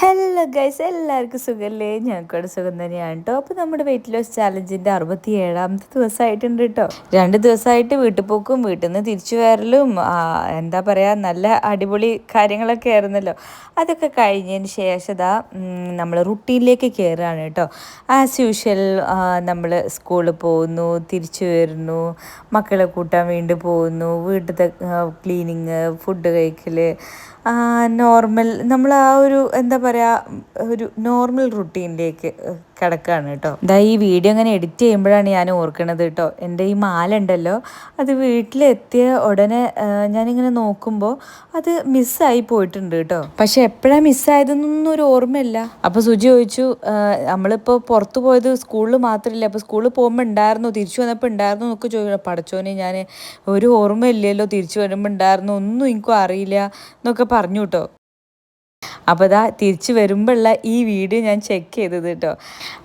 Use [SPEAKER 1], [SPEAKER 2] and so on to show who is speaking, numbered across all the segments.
[SPEAKER 1] Hello guys, എല്ലാവർക്കും സുഖമല്ലേ? ഞങ്ങൾക്കവിടെ സുഖം തന്നെയാണ് കേട്ടോ. അപ്പോൾ നമ്മുടെ വെയിറ്റ് ലോസ് ചാലഞ്ചിൻ്റെ 67ാമത്തെ ദിവസമായിട്ടുണ്ട് കേട്ടോ. 2 ദിവസമായിട്ട് വീട്ടിൽ പോക്കും വീട്ടിൽ നിന്ന് തിരിച്ചു വരലും എന്താ പറയുക, നല്ല അടിപൊളി കാര്യങ്ങളൊക്കെ ആയിരുന്നല്ലോ. അതൊക്കെ കഴിഞ്ഞതിന് ശേഷം നമ്മൾ റുട്ടീനിലേക്ക് കയറുകയാണ് കേട്ടോ. ആസ് യൂഷ്വൽ നമ്മൾ സ്കൂളിൽ പോകുന്നു, തിരിച്ചു വരുന്നു, മക്കളെ കൂട്ടാൻ വീണ്ടും പോകുന്നു, വീട്ടിലത്തെ ക്ലീനിങ്, ഫുഡ് കഴിക്കൽ, നോർമൽ നമ്മൾ ആ ഒരു എന്താ പറയുക, ഒരു നോർമൽ റുട്ടീനിലേക്ക് കിടക്കുകയാണ് കേട്ടോ. ഈ വീഡിയോ അങ്ങനെ എഡിറ്റ് ചെയ്യുമ്പോഴാണ് ഞാൻ ഓർക്കണത് കേട്ടോ, എൻ്റെ ഈ മാല ഉണ്ടല്ലോ, അത് വീട്ടിലെത്തിയ ഉടനെ ഞാനിങ്ങനെ നോക്കുമ്പോൾ അത് മിസ്സായി പോയിട്ടുണ്ട് കേട്ടോ. പക്ഷെ എപ്പോഴാണ് മിസ്സായതെന്നൊന്നും ഒരു ഓർമ്മയില്ല. അപ്പോൾ സുജി ചോദിച്ചു, നമ്മളിപ്പോൾ പുറത്ത് പോയത് സ്കൂളിൽ മാത്രമില്ല, അപ്പോൾ സ്കൂളിൽ പോകുമ്പോൾ ഉണ്ടായിരുന്നു, തിരിച്ചു വന്നപ്പോൾ ഉണ്ടായിരുന്നു എന്നൊക്കെ ചോദിക്കണം. പടച്ചോനെ, ഞാൻ ഒരു ഓർമ്മയില്ലല്ലോ, തിരിച്ചു വരുമ്പോൾ ഉണ്ടായിരുന്നു, ഒന്നും എനിക്കും അറിയില്ല എന്നൊക്കെ പറഞ്ഞു കേട്ടോ. അപ്പോൾ തിരിച്ച് വരുമ്പോഴുള്ള ഈ വീഡിയോ ഞാൻ ചെക്ക് ചെയ്തത് കേട്ടോ.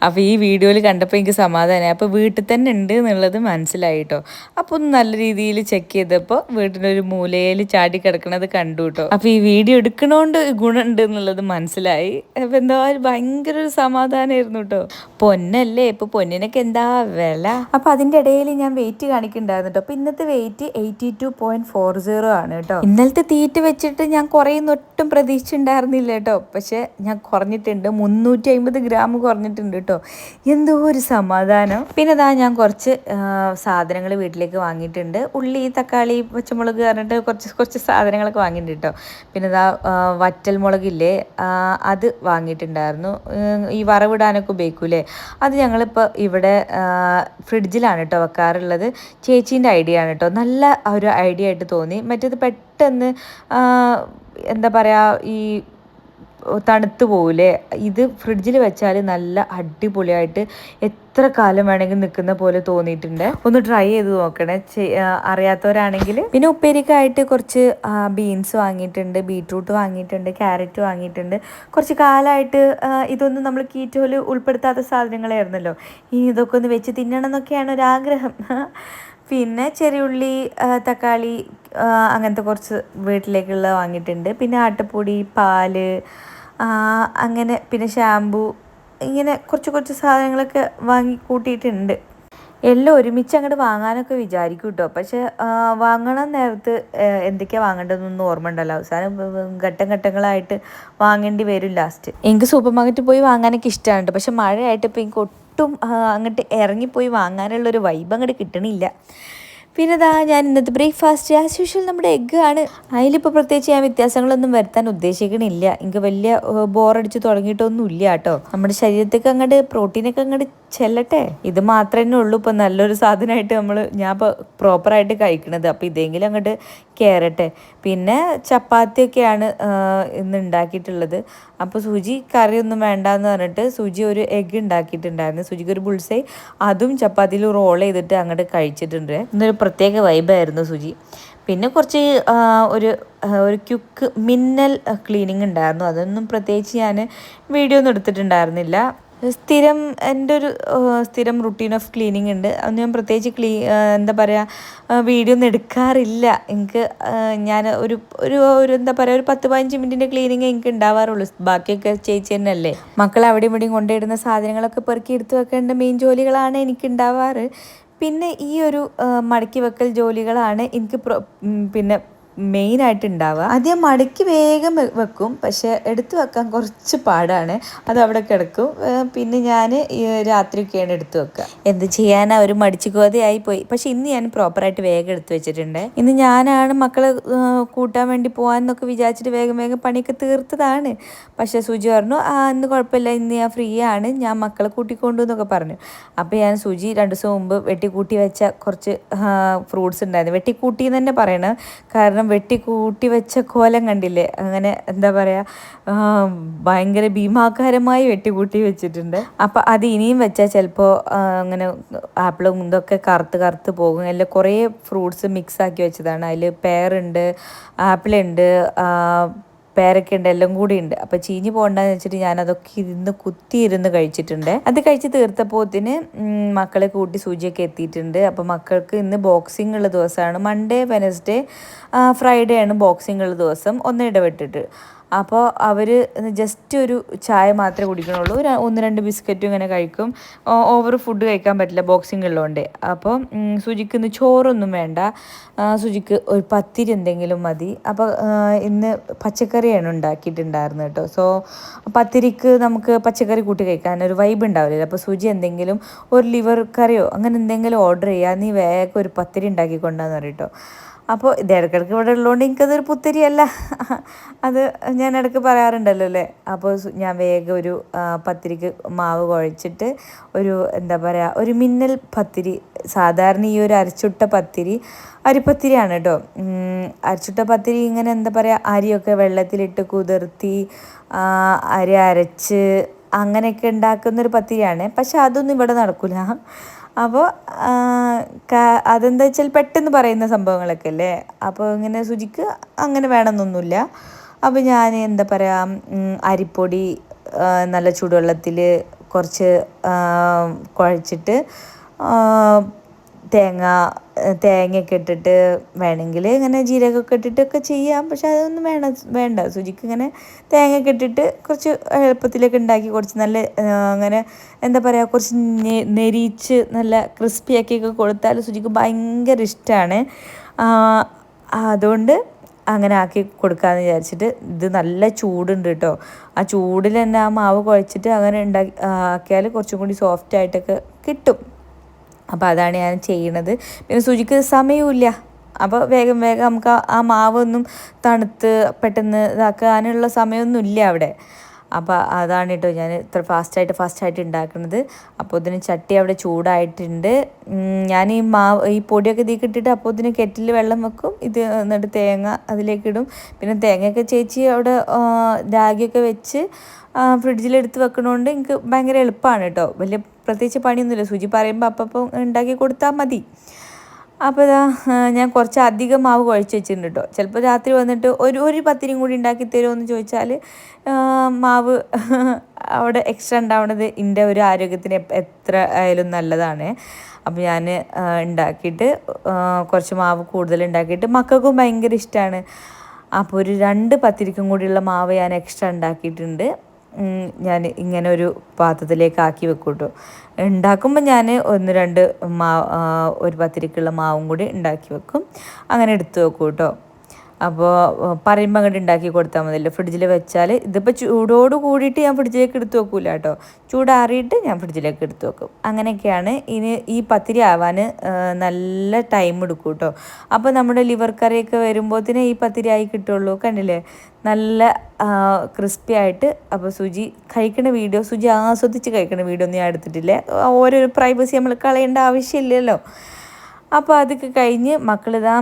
[SPEAKER 1] അപ്പോൾ ഈ വീഡിയോയിൽ കണ്ടപ്പോൾ എനിക്ക് സമാധാനമായി. അപ്പോൾ വീട്ടിൽ തന്നെ ഉണ്ട് എന്നുള്ളത് മനസ്സിലായി കേട്ടോ. അപ്പോൾ ഒന്ന് നല്ല രീതിയിൽ ചെക്ക് ചെയ്തപ്പോൾ വീട്ടിലൊരു മൂലയിൽ ചാടി കിടക്കണത് കണ്ടു കേട്ടോ. അപ്പോൾ ഈ വീഡിയോ എടുക്കണോണ്ട് ഗുണമുണ്ട് എന്നുള്ളത് മനസ്സിലായി. അപ്പോൾ എന്താ ഭയങ്കര ഒരു സമാധാനമായിരുന്നു കേട്ടോ. പൊന്നല്ലേ, ഇപ്പോൾ പൊന്നിനൊക്കെ എന്താ വില. അപ്പോൾ അതിൻ്റെ ഇടയിൽ ഞാൻ വെയിറ്റ് കാണിക്കുന്നുണ്ടായിരുന്നു കേട്ടോ. അപ്പോൾ ഇന്നത്തെ വെയിറ്റ് 82.40 ആണ് കേട്ടോ. ഇന്നലത്തെ തീറ്റ വെച്ചിട്ട് ഞാൻ കുറേയൊന്നും പ്രതീക്ഷിച്ചിട്ടുണ്ടായിരുന്നില്ല കേട്ടോ. പക്ഷെ ഞാൻ കുറഞ്ഞിട്ടുണ്ട്, 350 ഗ്രാം കുറഞ്ഞിട്ടുണ്ട് കേട്ടോ. എന്തോ ഒരു സമാധാനം. പിന്നെ ഞാൻ കുറച്ച് സാധനങ്ങൾ വീട്ടിലേക്ക് വാങ്ങിയിട്ടുണ്ട്. ഉള്ളി, തക്കാളി, പച്ചമുളക് പറഞ്ഞിട്ട് കുറച്ച് സാധനങ്ങളൊക്കെ വാങ്ങിയിട്ടുണ്ട് കേട്ടോ. പിന്നെ വറ്റൽ മുളകില്ലേ, അത് വാങ്ങിയിട്ടുണ്ടായിരുന്നു. ഈ വറവിടാനൊക്കെ ഉപയോഗിക്കൂലേ, അത് ഞങ്ങളിപ്പോൾ ഇവിടെ ഫ്രിഡ്ജിലാണ് കേട്ടോ വെക്കാറുള്ളത്. ചേച്ചീൻ്റെ ഐഡിയ ആണ് കേട്ടോ. നല്ല ഒരു ഐഡിയ ആയിട്ട് തോന്നി. മറ്റേത് പെട്ടെന്ന് എന്താ പറയുക, ഈ തണുത്ത് പോവില്ലേ, ഇത് ഫ്രിഡ്ജിൽ വെച്ചാൽ നല്ല അടിപൊളിയായിട്ട് എത്ര കാലം വേണമെങ്കിൽ നിൽക്കുന്ന പോലെ തോന്നിയിട്ടുണ്ട്. ഒന്ന് ട്രൈ ചെയ്ത് നോക്കണേ അറിയാത്തവരാണെങ്കിൽ. പിന്നെ ഉപ്പേരിക്കായിട്ട് കുറച്ച് ബീൻസ് വാങ്ങിയിട്ടുണ്ട്, ബീട്രൂട്ട് വാങ്ങിയിട്ടുണ്ട്, ക്യാരറ്റ് വാങ്ങിയിട്ടുണ്ട്. കുറച്ച് കാലമായിട്ട് ഇതൊന്നും നമ്മൾ കീറ്റോയിൽ ഉൾപ്പെടുത്താത്ത സാധനങ്ങളായിരുന്നല്ലോ. ഇനി ഇതൊക്കെ ഒന്ന് വെച്ച് തിന്നണം എന്നൊക്കെയാണ് ഒരാഗ്രഹം. പിന്നെ ചെറിയുള്ളി, തക്കാളി, അങ്ങനത്തെ കുറച്ച് വീട്ടിലേക്കുള്ള വാങ്ങിയിട്ടുണ്ട്. പിന്നെ ആട്ടപ്പൊടി, പാല്, അങ്ങനെ പിന്നെ ഷാമ്പു, ഇങ്ങനെ കുറച്ച് സാധനങ്ങളൊക്കെ വാങ്ങി കൂട്ടിയിട്ടുണ്ട്. എല്ലാം ഒരുമിച്ച് അങ്ങോട്ട് വാങ്ങാനൊക്കെ വിചാരിക്കും കേട്ടോ. പക്ഷെ വാങ്ങണം നേരത്ത് എന്തൊക്കെയാണ് വാങ്ങേണ്ടതെന്നൊന്നും ഓർമ്മ ഉണ്ടല്ലോ. അവസാനം ഘട്ടങ്ങളായിട്ട് വാങ്ങേണ്ടി വരും ലാസ്റ്റ്. എനിക്ക് സൂപ്പർ മാർക്കറ്റിൽ പോയി വാങ്ങാനൊക്കെ ഇഷ്ടമാണ് കേട്ടോ. പക്ഷെ മഴയായിട്ട് ഇപ്പോൾ എനിക്ക് ഒട്ടും അങ്ങോട്ട് ഇറങ്ങിപ്പോയി വാങ്ങാനുള്ളൊരു വൈബ് അങ്ങോട്ട് കിട്ടണില്ല. പിന്നെ ഞാൻ ഇന്നത്തെ ബ്രേക്ക്ഫാസ്റ്റ് ആസ് യൂഷ്വൽ നമ്മുടെ എഗ്ഗ് ആണ്. അതിലിപ്പോൾ പ്രത്യേകിച്ച് ഞാൻ വ്യത്യാസങ്ങളൊന്നും വരുത്താൻ ഉദ്ദേശിക്കണില്ല. എനിക്ക് വലിയ ബോറടിച്ച് തുടങ്ങിയിട്ടൊന്നും ഇല്ല കേട്ടോ. നമ്മുടെ ശരീരത്തേക്ക് അങ്ങോട്ട് പ്രോട്ടീനൊക്കെ അങ്ങോട്ട് ചെല്ലട്ടെ. ഇത് മാത്രമേ ഉള്ളൂ ഇപ്പോൾ നല്ലൊരു സാധനമായിട്ട് ഞാൻ ഇപ്പോൾ പ്രോപ്പറായിട്ട് കഴിക്കണത്. അപ്പോൾ ഇതെങ്കിലും അങ്ങോട്ട് കയറട്ടെ. പിന്നെ ചപ്പാത്തിയൊക്കെയാണ് ഇന്ന് ഉണ്ടാക്കിയിട്ടുള്ളത്. അപ്പോൾ സുജി കറിയൊന്നും വേണ്ടാന്ന് പറഞ്ഞിട്ട് സുജി ഒരു എഗ്ഗ് ഉണ്ടാക്കിയിട്ടുണ്ടായിരുന്നു. സുജിക്ക് ഒരു ബുൾസൈ അതും ചപ്പാത്തിയിൽ റോൾ ചെയ്തിട്ട് അങ്ങോട്ട് കഴിച്ചിട്ടുണ്ട്. ഇന്നൊരു പ്രത്യേക വൈബായിരുന്നു സുജി. പിന്നെ കുറച്ച് ഒരു ക്യുക്ക് മിന്നൽ ക്ലീനിങ് ഉണ്ടായിരുന്നു. അതൊന്നും പ്രത്യേകിച്ച് ഞാൻ വീഡിയോ ഒന്നും എടുത്തിട്ടുണ്ടായിരുന്നില്ല. എൻ്റെ ഒരു സ്ഥിരം റുട്ടീൻ ഓഫ് ക്ലീനിങ് ഉണ്ട്. അത് ഞാൻ പ്രത്യേകിച്ച് എന്താ പറയുക, വീഡിയോ ഒന്നും എടുക്കാറില്ല. എനിക്ക് ഞാൻ ഒരു എന്താ പറയുക, ഒരു 10-15 മിനിറ്റിൻ്റെ ക്ലീനിങ് എനിക്ക് ഉണ്ടാവാറുള്ളൂ. ബാക്കിയൊക്കെ ചേച്ചി തന്നെയല്ലേ. മക്കൾ അവിടെയും ഇവിടെയും കൊണ്ടിടുന്ന സാധനങ്ങളൊക്കെ പെറുക്കി എടുത്ത് വെക്കേണ്ട മെയിൻ ജോലികളാണ് എനിക്ക് ഉണ്ടാവാറ്. പിന്നെ ഈ ഒരു മടക്കി വെക്കൽ ജോലികളാണ് എനിക്ക് പിന്നെ മെയിനായിട്ട് ഉണ്ടാവുക. ആദ്യം മടക്കി വേഗം വെക്കും, പക്ഷെ എടുത്തു വെക്കാൻ കുറച്ച് പാടാണ്. അത് അവിടെ കിടക്കും. പിന്നെ ഞാൻ രാത്രിയൊക്കെയാണ് എടുത്തു വെക്കുക. എന്ത് ചെയ്യാനാ, ഒരു മടിച്ചു കോതയായി പോയി. പക്ഷെ ഇന്ന് ഞാൻ പ്രോപ്പറായിട്ട് വേഗം എടുത്തു വെച്ചിട്ടുണ്ട്. ഇന്ന് ഞാനാണ് മക്കളെ കൂട്ടാൻ വേണ്ടി പോകാമെന്നൊക്കെ വിചാരിച്ചിട്ട് വേഗം പണിയൊക്കെ തീർത്തതാണ്. പക്ഷെ സുജി പറഞ്ഞു, ഇന്ന് കുഴപ്പമില്ല, ഇന്ന് ഞാൻ ഫ്രീ ആണ്, ഞാൻ മക്കളെ കൂട്ടിക്കൊണ്ടു എന്നൊക്കെ പറഞ്ഞു. അപ്പോൾ ഞാൻ സുജി 2 ദിവസം മുമ്പ് വെട്ടിക്കൂട്ടി വെച്ച കുറച്ച് ഫ്രൂട്ട്സ് ഉണ്ടായിരുന്നു. വെട്ടിക്കൂട്ടി എന്ന് തന്നെ പറയണം, കാരണം വെട്ടിക്കൂട്ടി വെച്ച കോലം കണ്ടില്ലേ. അങ്ങനെ എന്താ പറയുക, ഭയങ്കര ഭീമാകാരമായി വെട്ടിക്കൂട്ടി വെച്ചിട്ടുണ്ട്. അപ്പം അത് ഇനിയും വെച്ചാൽ ചിലപ്പോൾ അങ്ങനെ ആപ്പിളും ഇതൊക്കെ കറുത്ത് പോകും. എല്ലാം കുറേ ഫ്രൂട്ട്സ് മിക്സ് ആക്കി വെച്ചതാണ്. അതിൽ പെയറുണ്ട്, ആപ്പിളുണ്ട്, പേരൊക്കെ ഉണ്ട്, എല്ലാം കൂടി ഉണ്ട്. അപ്പോൾ ചീഞ്ഞ് പോകണ്ടെന്ന് വെച്ചിട്ട് ഞാനതൊക്കെ കുത്തിയിരുന്ന് കഴിച്ചിട്ടുണ്ട്. അത് കഴിച്ച് തീർത്തപ്പോത്തിന് മക്കളെ കൂട്ടി സൂചിയൊക്കെ എത്തിയിട്ടുണ്ട്. അപ്പോൾ മക്കൾക്ക് ഇന്ന് ബോക്സിംഗ് ഉള്ള ദിവസമാണ്. മൺഡേ, വെനസ്ഡേ, ഫ്രൈഡേ ആണ് ബോക്സിംഗ് ഉള്ള ദിവസം, ഒന്ന് ഇടവിട്ടിട്ട്. അപ്പോൾ അവർ ജസ്റ്റ് ഒരു ചായ മാത്രമേ കുടിക്കണുള്ളൂ, 1-2 ബിസ്ക്കറ്റും ഇങ്ങനെ കഴിക്കും. ഓവർ ഫുഡ് കഴിക്കാൻ പറ്റില്ല ബോക്സിംഗ് ഉള്ളതുകൊണ്ട്. അപ്പോൾ സുജിക്ക് ഇന്ന് ചോറൊന്നും വേണ്ട, സുജിക്ക് ഒരു പത്തിരി എന്തെങ്കിലും മതി. അപ്പോൾ ഇന്ന് പച്ചക്കറിയാണ് ഉണ്ടാക്കിയിട്ടുണ്ടായിരുന്നത് കേട്ടോ. സോ പത്തിരിക്ക് നമുക്ക് പച്ചക്കറി കൂട്ടി കഴിക്കാൻ ഒരു വൈബ് ഉണ്ടാവില്ല. അപ്പോൾ സുജി എന്തെങ്കിലും ഒരു ലിവർ കറിയോ അങ്ങനെ എന്തെങ്കിലും ഓർഡർ ചെയ്യുക, നീ വേഗം ഒരു പത്തിരി ഉണ്ടാക്കിക്കൊണ്ടാന്ന് പറയും കേട്ടോ. അപ്പോൾ ഇത് ഇടയ്ക്കിടയ്ക്ക് ഇവിടെ ഉള്ളതുകൊണ്ട് എനിക്കതൊരു പുത്തിരിയല്ല, അത് ഞാൻ ഇടയ്ക്ക് പറയാറുണ്ടല്ലോ അല്ലേ. അപ്പോൾ ഞാൻ വേഗം ഒരു പത്തിരിക്ക് മാവ് കുഴച്ചിട്ട് ഒരു എന്താ പറയുക ഒരു മിന്നൽ പത്തിരി, സാധാരണ ഈ ഒരു അരച്ചുട്ട പത്തിരി അരിപ്പത്തിരിയാണ് കേട്ടോ. അരച്ചുട്ട പത്തിരി ഇങ്ങനെ എന്താ പറയുക അരിയൊക്കെ വെള്ളത്തിലിട്ട് കുതിർത്തി അരി അരച്ച് അങ്ങനെയൊക്കെ ഉണ്ടാക്കുന്നൊരു പത്തിരിയാണ്. പക്ഷെ അതൊന്നും ഇവിടെ നടക്കില്ല. അപ്പോൾ അതെന്താ വെച്ചാൽ പെട്ടെന്ന് പറയുന്ന സംഭവങ്ങളൊക്കെ അല്ലേ. അപ്പോൾ ഇങ്ങനെ സുജിക്ക് അങ്ങനെ വേണമെന്നൊന്നുമില്ല. അപ്പോൾ ഞാൻ എന്താ പറയുക അരിപ്പൊടി നല്ല ചൂടുവെള്ളത്തിൽ കുറച്ച് കുഴച്ചിട്ട് തേങ്ങയൊക്കെ ഇട്ടിട്ട് വേണമെങ്കിൽ ഇങ്ങനെ ജീരകമൊക്കെ ഇട്ടിട്ടൊക്കെ ചെയ്യാം. പക്ഷെ അതൊന്നും വേണ്ട സുജിക്ക് ഇങ്ങനെ തേങ്ങയൊക്കെ ഇട്ടിട്ട് കുറച്ച് എളുപ്പത്തിലൊക്കെ ഉണ്ടാക്കി കുറച്ച് നല്ല അങ്ങനെ എന്താ പറയുക കുറച്ച് നെരിച്ച് നല്ല ക്രിസ്പിയാക്കിയൊക്കെ കൊടുത്താൽ സുജിക്ക് ഭയങ്കര ഇഷ്ടമാണ്. അതുകൊണ്ട് അങ്ങനെ ആക്കി കൊടുക്കാമെന്ന് വിചാരിച്ചിട്ട്, ഇത് നല്ല ചൂടുണ്ട് കേട്ടോ. ആ ചൂടിൽ തന്നെ ആ മാവ് കുഴച്ചിട്ട് അങ്ങനെ ആക്കിയാൽ കുറച്ചും കൂടി സോഫ്റ്റായിട്ടൊക്കെ കിട്ടും. അപ്പോൾ അതാണ് ഞാൻ ചെയ്യണത്. പിന്നെ സുജിക്ക് സമയമില്ല, അപ്പോൾ വേഗം നമുക്ക് ആ മാവൊന്നും തണുത്ത് പെട്ടെന്ന് ഇതാക്കാനുള്ള സമയമൊന്നുമില്ല അവിടെ. അപ്പോൾ അതാണ് കേട്ടോ ഞാൻ ഇത്ര ഫാസ്റ്റായിട്ട് ഉണ്ടാക്കുന്നത്. അപ്പോൾ ഇതിന് ചട്ടി അവിടെ ചൂടായിട്ടുണ്ട്. ഞാൻ ഈ പൊടിയൊക്കെ ഇതിലേക്ക് ഇട്ടിട്ട് അപ്പോൾ ഇതിന് കെറ്റിൽ വെള്ളം വെക്കും. ഇത് എന്നിട്ട് തേങ്ങ അതിലേക്കിടും. പിന്നെ തേങ്ങയൊക്കെ ചേച്ചി അവിടെ രാഗിയൊക്കെ വെച്ച് ഫ്രിഡ്ജിലെടുത്ത് വെക്കണോണ്ട് എനിക്ക് ഭയങ്കര എളുപ്പമാണ് കേട്ടോ. വലിയ പ്രത്യേകിച്ച് പണിയൊന്നുമില്ല, സുജി പറയുമ്പോൾ അപ്പം ഉണ്ടാക്കി കൊടുത്താൽ മതി. അപ്പോൾ ഞാൻ കുറച്ച് അധികം മാവ് കുഴച്ച് വെച്ചിട്ടുണ്ട് കേട്ടോ. ചിലപ്പോൾ രാത്രി വന്നിട്ട് ഒരു പത്തിരിയും കൂടി ഉണ്ടാക്കി തരുമോ എന്ന് ചോദിച്ചാൽ മാവ് അവിടെ എക്സ്ട്രാ ഉണ്ടാവുന്നത് എൻ്റെ ഒരു ആരോഗ്യത്തിന് എത്ര ആയാലും നല്ലതാണ്. അപ്പോൾ ഞാൻ ഉണ്ടാക്കിയിട്ട് കുറച്ച് മാവ് കൂടുതൽ ഉണ്ടാക്കിയിട്ട് മക്കൾക്കും ഭയങ്കര ഇഷ്ടമാണ്. അപ്പോൾ ഒരു 2 പത്തിരിക്കും കൂടിയുള്ള മാവ് ഞാൻ എക്സ്ട്രാ ഉണ്ടാക്കിയിട്ടുണ്ട്. ഞാൻ ഇങ്ങനെ ഒരു പാത്രത്തിലേക്ക് ആക്കി വെക്കും കേട്ടോ. ഉണ്ടാക്കുമ്പോൾ ഞാൻ 1-2 ഒരു പത്തിരിക്കുള്ള മാവും കൂടി ഉണ്ടാക്കി വെക്കും, അങ്ങനെ എടുത്ത് വെക്കും കേട്ടോ. അപ്പോൾ പറയുമ്പോൾ അങ്ങോട്ട് ഉണ്ടാക്കി കൊടുത്താൽ മതിയല്ലോ. ഫ്രിഡ്ജിൽ വെച്ചാൽ ഇതിപ്പോൾ ചൂടോട് കൂടിയിട്ട് ഞാൻ ഫ്രിഡ്ജിലേക്ക് എടുത്ത് വെക്കില്ല കേട്ടോ, ചൂടാറിയിട്ട് ഞാൻ ഫ്രിഡ്ജിലേക്ക് എടുത്ത് വെക്കും. അങ്ങനെയൊക്കെയാണ്. ഇനി ഈ പത്തിരി ആവാൻ നല്ല ടൈം എടുക്കും കേട്ടോ. അപ്പോൾ നമ്മുടെ ലിവർ കറിയൊക്കെ വരുമ്പോഴത്തേനെ ഈ പത്തിരി ആയി കിട്ടുള്ളൂ. കണ്ടില്ലേ നല്ല ക്രിസ്പി ആയിട്ട്. അപ്പോൾ സുജി കഴിക്കണ വീഡിയോ, സുജി ആസ്വദിച്ച് കഴിക്കണ വീഡിയോ ഒന്നും ഞാൻ എടുത്തിട്ടില്ല. ഓരോരോ പ്രൈവസി നമ്മൾ കളയേണ്ട ആവശ്യമില്ലല്ലോ. അപ്പോൾ അതൊക്കെ കഴിഞ്ഞ് മക്കളിതാ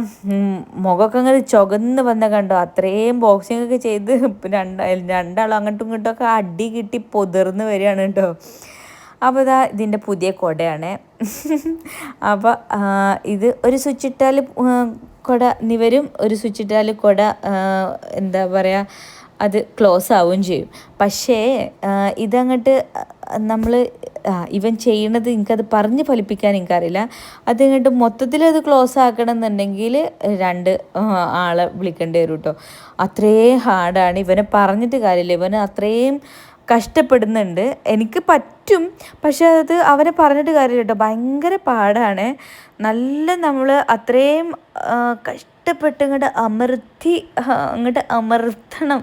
[SPEAKER 1] മുഖമൊക്കെ അങ്ങനെ ചുവന്ന് വന്ന കണ്ടോ. അത്രയും ബോക്സിംഗ് ഒക്കെ ചെയ്ത് രണ്ടാളും അങ്ങോട്ടും ഇങ്ങോട്ടും ഒക്കെ അടി കിട്ടി പൊതിർന്ന് വരികയാണ് കേട്ടോ. അപ്പോൾ ഇതാ ഇതിൻ്റെ പുതിയ കുടയാണ്. അപ്പോൾ ഇത് ഒരു സ്വിച്ച് ഇട്ടാൽ കുട നിവരും, ഒരു സ്വിച്ച് ഇട്ടാൽ കുട എന്താ പറയുക അത് ക്ലോസ് ആവുകയും ചെയ്യും. പക്ഷേ ഇതങ്ങോട്ട് നമ്മൾ ഇവൻ ചെയ്യണത് എനിക്കത് പറഞ്ഞ് ഫലിപ്പിക്കാൻ എനിക്കറിയില്ല. അതിങ്ങോട്ട് മൊത്തത്തിലത് ക്ലോസ് ആക്കണം എന്നുണ്ടെങ്കിൽ 2 ആളെ വിളിക്കേണ്ടി വരും കേട്ടോ. അത്രയും ഹാർഡാണ്. ഇവനെ പറഞ്ഞിട്ട് കാര്യമില്ല, ഇവന് അത്രയും കഷ്ടപ്പെടുന്നുണ്ട്. എനിക്ക് പറ്റും, പക്ഷെ അത് അവനെ പറഞ്ഞിട്ട് കാര്യമില്ല കേട്ടോ. ഭയങ്കര പാടാണ്. നല്ല നമ്മൾ അത്രയും കഷ്ടപ്പെട്ട് ഇങ്ങോട്ട് അമർത്തണം,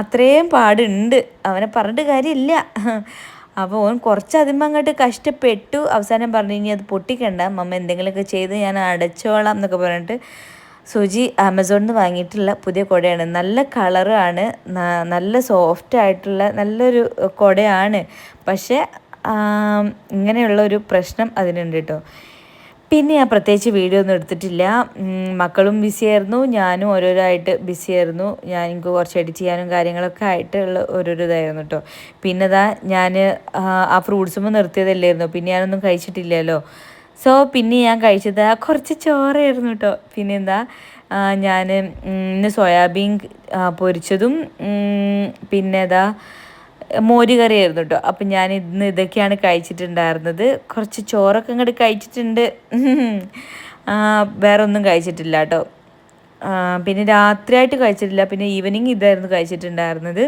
[SPEAKER 1] അത്രയും പാടുണ്ട്. അവനെ പറഞ്ഞിട്ട് കാര്യമില്ല. അപ്പോൾ ഓൻ കുറച്ചധികം അങ്ങോട്ട് കഷ്ടപ്പെട്ടു. അവസാനം പറഞ്ഞു ഇനി അത് പൊട്ടിക്കണ്ട മമ്മ, എന്തെങ്കിലുമൊക്കെ ചെയ്ത് ഞാൻ അടച്ചോളാം എന്നൊക്കെ പറഞ്ഞിട്ട് സുജി ആമസോണിൽ നിന്ന് വാങ്ങിയിട്ടുള്ള പുതിയ കുടയാണ്. നല്ല കളറാണ്, നല്ല സോഫ്റ്റ് ആയിട്ടുള്ള നല്ലൊരു കുടയാണ്. പക്ഷേ ഇങ്ങനെയുള്ളൊരു പ്രശ്നം അതിനുണ്ട് കേട്ടോ. പിന്നെ ഞാൻ പ്രത്യേകിച്ച് വീഡിയോ ഒന്നും എടുത്തിട്ടില്ല. മക്കളും ബിസിയായിരുന്നു, ഞാനും ഓരോരായിട്ട് ബിസിയായിരുന്നു. എനിക്ക് കുറച്ച് എഡിറ്റ് ചെയ്യാനും കാര്യങ്ങളൊക്കെ ആയിട്ടുള്ള ഓരോരോ ഇതായിരുന്നു കേട്ടോ. പിന്നെ ഞാൻ ആ ഫ്രൂട്ട്സുമ്പോൾ നിർത്തിയതല്ലായിരുന്നു, പിന്നെ ഞാനൊന്നും കഴിച്ചിട്ടില്ലല്ലോ. സോ പിന്നെ ഞാൻ കഴിച്ചത് കുറച്ച് ചോറായിരുന്നു കേട്ടോ. പിന്നെ ഞാൻ ഇന്ന് സോയാബീൻ പൊരിച്ചതും പിന്നെ മോര് കറിയായിരുന്നു കേട്ടോ. അപ്പം ഞാൻ ഇന്ന് ഇതൊക്കെയാണ് കഴിച്ചിട്ടുണ്ടായിരുന്നത്. കുറച്ച് ചോറൊക്കെ ഇങ്ങോട്ട് കഴിച്ചിട്ടുണ്ട്, വേറെ ഒന്നും കഴിച്ചിട്ടില്ല കേട്ടോ. പിന്നെ രാത്രിയായിട്ട് കഴിച്ചിട്ടില്ല, പിന്നെ ഈവനിങ് ഇതായിരുന്നു കഴിച്ചിട്ടുണ്ടായിരുന്നത്.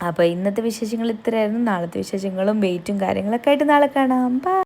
[SPEAKER 1] അപ്പോൾ ഇന്നത്തെ വിശേഷങ്ങൾ ഇത്രയായിരുന്നു. നാളത്തെ വിശേഷങ്ങളും വെയിറ്റും കാര്യങ്ങളൊക്കെ ആയിട്ട് നാളെ കാണാം. ബൈ.